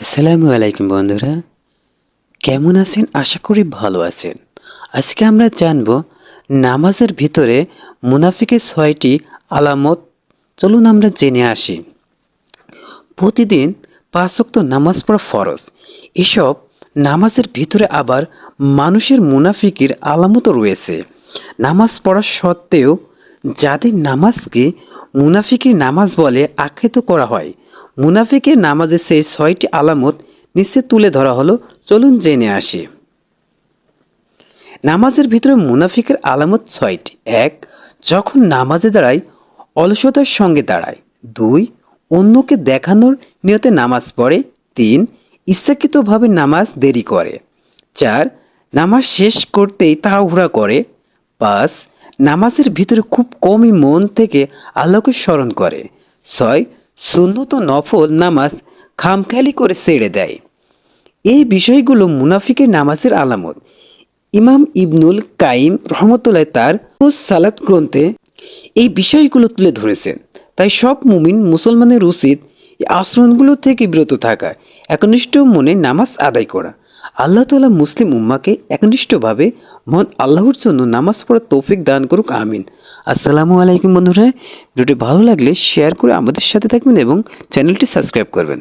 আসসালামু আলাইকুম বন্ধুরা, কেমন আছেন? আশা করি ভালো আছেন। আজকে আমরা জানব নামাজের ভিতরে মুনাফিকের ৬টি আলামত। চলুন আমরা জেনে আসি। প্রতিদিন ৫ ওয়াক্ত নামাজ পড়া ফরজ। এসব নামাজের ভিতরে আবার মানুষের মুনাফিকের আলামতও রয়েছে। নামাজ পড়া সত্ত্বেও যাদের নামাজকে মুনাফিকের নামাজ বলে আখ্যায়িত করা হয়, মুনাফিকের নামাজের সেই ৬টি আলামত নিচে তুলে ধরা হলো। চলুন জেনে আসি। নামাজের ভিতরে মুনাফিকের আলামত ৬টি। ১. যখন নামাজে দাঁড়ায় অলসতার সঙ্গে দাঁড়ায়। ২. অন্যকে দেখানোর নিয়তে নামাজ পড়ে। ৩. ইচ্ছাকৃতভাবে নামাজ দেরি করে। ৪. নামাজ শেষ করতেই তাড়াহুড়া করে। ৫. নামাজের ভিতরে খুব কমই মন থেকে আল্লাহকে স্মরণ করে। ৬. সুন্নত ও নফল নামাজ খামখেয়ালি করে ছেড়ে দেয়। এই বিষয়গুলো মুনাফিকের নামাজের আলামত। ইমাম ইবনুল কাইম রহমতুল্লাহ তার সালাত গ্রন্থে এই বিষয়গুলো তুলে ধরেছেন। তাই সব মুমিন মুসলমানের উচিত এই আচরণগুলো থেকে বিরত থাকা, একনিষ্ঠ মনে নামাজ আদায় করা। আল্লাহ তাআলা মুসলিম উম্মাকে একনিষ্ঠভাবে মহান আল্লাহর জন্য নামাজ পড়ার তৌফিক দান করুক, আমিন। আসসালামু আলাইকুম বন্ধুরা, ভিডিওটি ভালো লাগলে শেয়ার করে আমাদের সাথে থাকবেন এবং চ্যানেলটি সাবস্ক্রাইব করবেন।